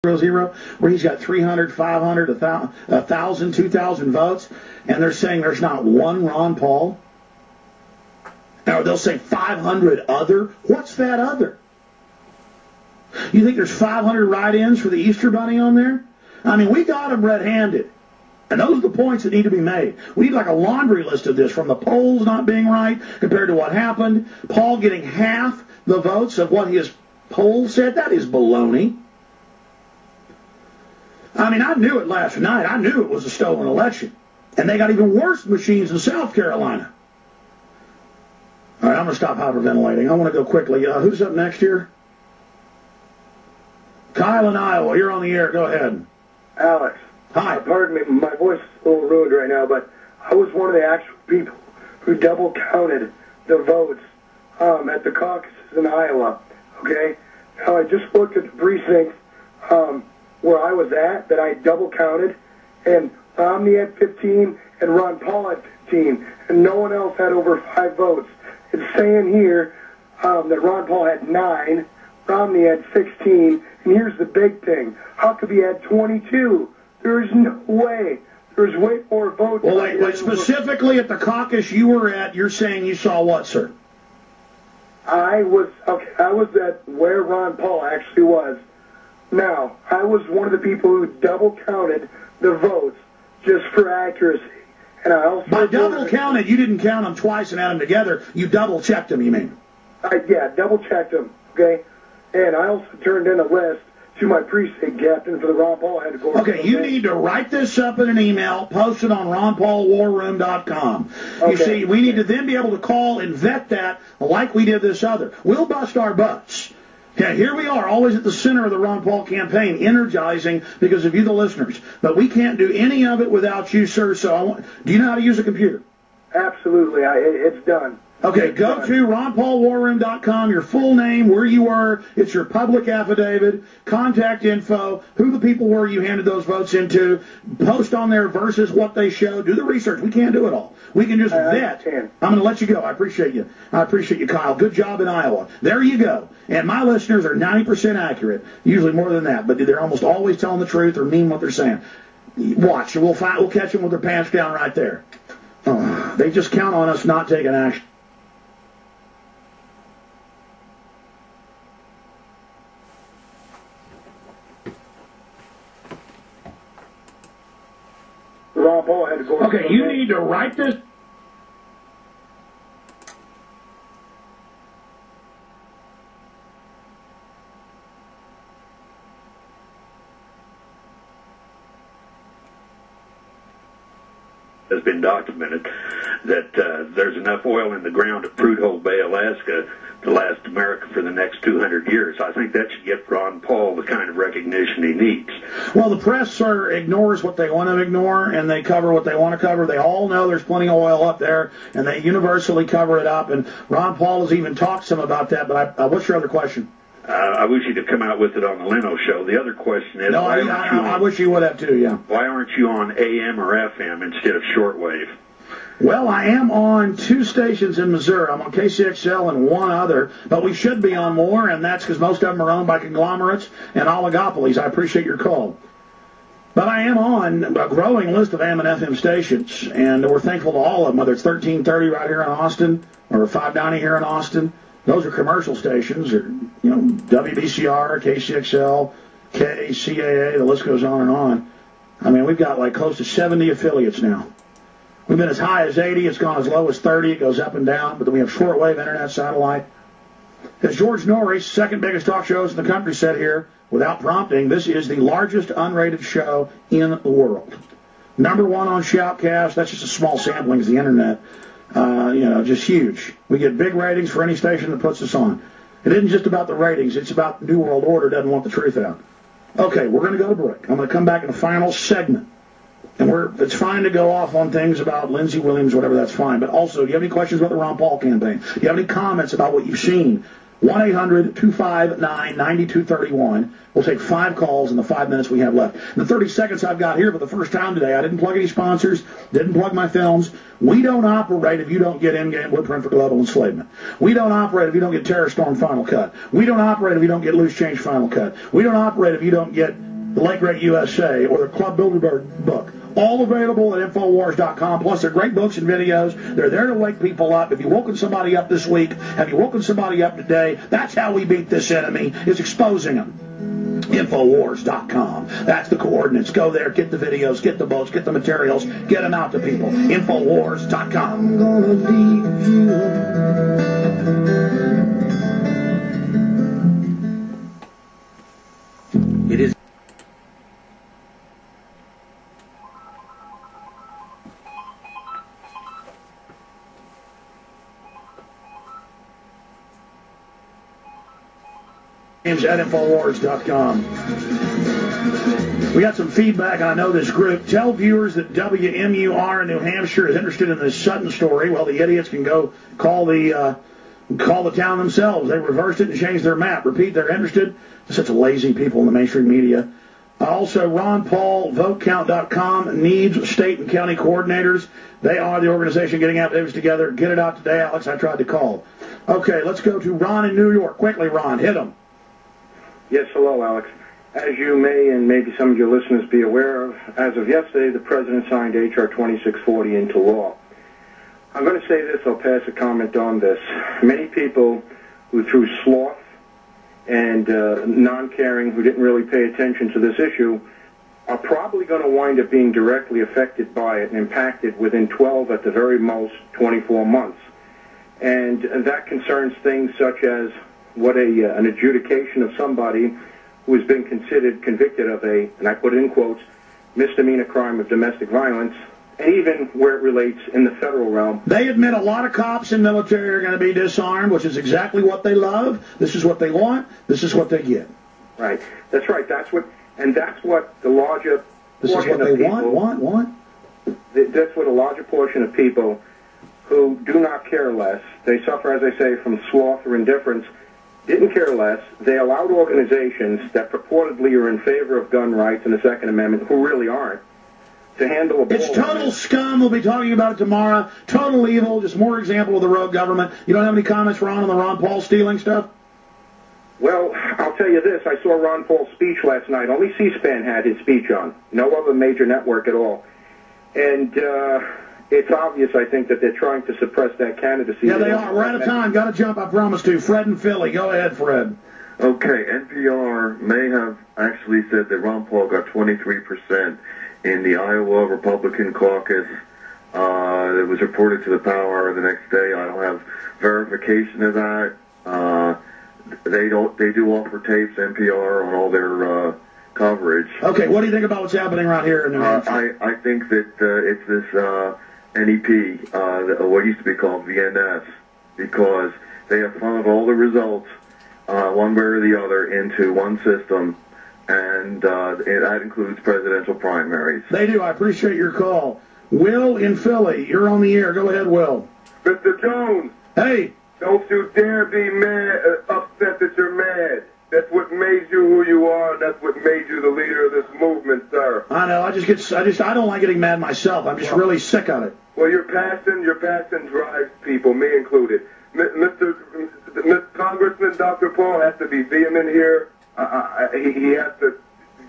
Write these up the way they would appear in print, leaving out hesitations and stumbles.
0, where he's got 300, 500, 1,000, 2,000 votes, and they're saying there's not one Ron Paul? Or they'll say 500 other? What's that other? You think there's 500 write-ins for the Easter Bunny on there? I mean, we got them red-handed. And those are the points that need to be made. We need like a laundry list of this, from the polls not being right compared to what happened, Paul getting half the votes of what his poll said. That is baloney. I mean, I knew it last night. I knew it was a stolen election. And they got even worse machines in South Carolina. All right, I'm going to stop hyperventilating. I want to go quickly. Who's up next here? Kyle in Iowa. You're on the air. Go ahead. Alex. Hi. Pardon me. My voice is a little ruined right now, but I was one of the actual people who double counted the votes at the caucuses in Iowa. Okay? Now, I just looked at the precincts where I was at, that I double counted, and Romney had 15 and Ron Paul had 15, and no one else had over 5 votes. It's saying here that Ron Paul had 9, Romney had 16, and here's the big thing. Huckabee had 22. There's no way. There's way more votes. Well, wait, specifically at the caucus you were at, you're saying you saw what, sir? I was at where Ron Paul actually was. Now, I was one of the people who double counted the votes just for accuracy. And I also by double counted, you didn't count them twice and add them together. You double checked them, you mean? Yeah, double checked them, okay? And I also turned in a list to my precinct captain for the Ron Paul headquarters. Okay, you need to write this up in an email, post it on ronpaulwarroom.com. You see, we need to then be able to call and vet that like we did this other. We'll bust our butts. Okay, here we are, always at the center of the Ron Paul campaign, energizing because of you, the listeners. But we can't do any of it without you, sir. So do you know how to use a computer? Absolutely. It's done. Okay, go to ronpaulwarroom.com, your full name, where you were, it's your public affidavit, contact info, who the people were you handed those votes into, post on there versus what they show, do the research. We can't do it all. We can just vet. I'm going to let you go. I appreciate you. I appreciate you, Kyle. Good job in Iowa. There you go. And my listeners are 90% accurate, usually more than that, but they're almost always telling the truth or mean what they're saying. Watch, we'll catch them with their pants down right there. They just count on us not taking action. Ron Paul had to go. Okay, you need to write this. Has been documented that there's enough oil in the ground at Prudhoe Bay, Alaska, to last America for the next 200 years. I think that should give Ron Paul the kind of recognition he needs. Well, the press, sir, ignores what they want to ignore, and they cover what they want to cover. They all know there's plenty of oil up there, and they universally cover it up. And Ron Paul has even talked some about that. But what's your other question? I wish you'd have come out with it on the Leno show. The other question is, no, I wish you would have too, yeah. Why aren't you on AM or FM instead of shortwave? Well, I am on 2 stations in Missouri. I'm on KCXL and 1 other, but we should be on more, and that's because most of them are owned by conglomerates and oligopolies. I appreciate your call. But I am on a growing list of AM and FM stations, and we're thankful to all of them, whether it's 1330 right here in Austin or 590 here in Austin. Those are commercial stations, or WBCR, KCXL, KCAA, the list goes on and on. I mean, we've got like close to 70 affiliates now. We've been as high as 80, it's gone as low as 30, it goes up and down, but then we have shortwave, internet, satellite. As George Norrie, second biggest talk shows in the country, said here, without prompting, this is the largest unrated show in the world. Number 1 on Shoutcast, that's just a small sampling of the internet. Just huge. We get big ratings for any station that puts us on. It isn't just about the ratings, it's about New World Order doesn't want the truth out. Okay, we're going to go to break. I'm going to come back in the final segment. And it's fine to go off on things about Lindsey Williams, whatever, that's fine. But also, do you have any questions about the Ron Paul campaign? Do you have any comments about what you've seen? 1-800-259-9231. We'll take 5 calls in the 5 minutes we have left. In the 30 seconds I've got here for the first time today, I didn't plug any sponsors, didn't plug my films. We don't operate if you don't get in-game Blueprint for Global Enslavement. We don't operate if you don't get Terror Storm Final Cut. We don't operate if you don't get Loose Change Final Cut. We don't operate if you don't get The Late Great USA, or the Club Bilderberg book. All available at Infowars.com. Plus, they're great books and videos. They're there to wake people up. If you've woken somebody up this week, have you woken somebody up today? That's how we beat this enemy, is exposing them. Infowars.com. That's the coordinates. Go there, get the videos, get the books, get the materials, get them out to people. Infowars.com. I'm gonna leave you. It is. At Infowars.com. We got some feedback, and I know this group. Tell viewers that WMUR in New Hampshire is interested in this Sutton story. Well, the idiots can go call the town themselves. They reversed it and changed their map. Repeat, they're interested. Such lazy people in the mainstream media. Also, Ron Paul, VoteCount.com needs state and county coordinators. They are the organization getting affidavits together. Get it out today, Alex. I tried to call. Okay, let's go to Ron in New York. Quickly, Ron, hit him. Yes, hello, Alex. As you may and maybe some of your listeners be aware of, as of yesterday, the President signed H.R. 2640 into law. I'm going to say this, I'll pass a comment on this. Many people who, through sloth and non-caring, who didn't really pay attention to this issue, are probably going to wind up being directly affected by it and impacted within 12, at the very most, 24 months. And that concerns things such as what an adjudication of somebody who has been convicted of a, and I put it in quotes, misdemeanor crime of domestic violence, and even where it relates in the federal realm. They admit a lot of cops and military are going to be disarmed, which is exactly what they love. This is what they want. This is what they get. Right. That's right. That's what the larger This is what they want. That's what a larger portion of people who do not care less, they suffer, as I say, from sloth or indifference, didn't care less. They allowed organizations that purportedly are in favor of gun rights and the Second Amendment, who really aren't, to handle a ball. It's total scum. We'll be talking about it tomorrow. Total evil. Just more example of the rogue government. You don't have any comments, Ron, on the Ron Paul stealing stuff? Well, I'll tell you this. I saw Ron Paul's speech last night. Only C-SPAN had his speech on. No other major network at all. And it's obvious, I think, that they're trying to suppress that candidacy. Yeah, they are. We're out of time. Got to jump, I promise to. Fred and Philly. Go ahead, Fred. Okay, NPR may have actually said that Ron Paul got 23% in the Iowa Republican caucus. It was reported to the Power the next day. I don't have verification of that. They do offer tapes, NPR, on all their coverage. Okay, what do you think about what's happening right here in New Hampshire? I think that it's this NEP, what used to be called VNS, because they have funneled all the results, one way or the other, into one system, and that includes presidential primaries. They do. I appreciate your call. Will in Philly, you're on the air. Go ahead, Will. Mr. Jones. Hey. Don't you dare be mad, upset that you're mad. That's what made you who you are, and that's what made you the leader of this movement, sir. I know. I don't like getting mad myself. I'm just really sick of it. Well, your passion drives people, me included. Mr. Congressman Dr. Paul has to be vehement here. He has to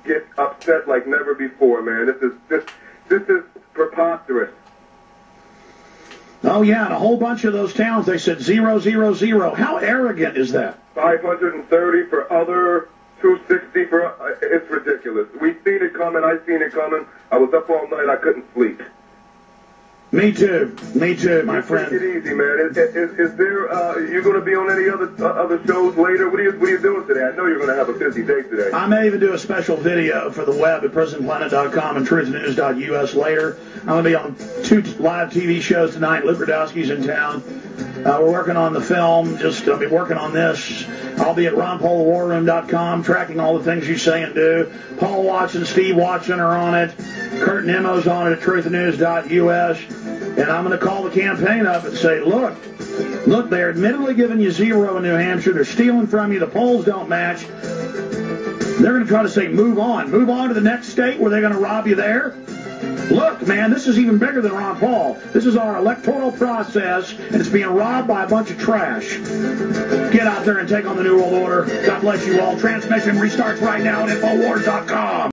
get upset like never before, man. This is preposterous. Oh, yeah, and a whole bunch of those towns, they said 0, 0, 0. How arrogant is that? 530 for other, 260 for... it's ridiculous. We've seen it coming. I've seen it coming. I was up all night. I couldn't sleep. Me too, my friend. Take it easy, man. Is there, you going to be on any other shows later? What are you doing today? I know you're going to have a busy day today. I may even do a special video for the web at PresidentPlanet.com and TruthNews.us later. I'm going to be on 2 live TV shows tonight. Luke Radowski's in town. We're working on the film. I'll be working on this. I'll be at RonPaulTheWarRoom.com tracking all the things you say and do. Paul Watson, Steve Watson are on it. Kurt Nemo's on it at TruthNews.us. And I'm going to call the campaign up and say, look, they're admittedly giving you 0 in New Hampshire. They're stealing from you. The polls don't match. They're going to try to say, move on. Move on to the next state where they're going to rob you there. Look, man, this is even bigger than Ron Paul. This is our electoral process, and it's being robbed by a bunch of trash. Get out there and take on the New World Order. God bless you all. Transmission restarts right now at Infowars.com.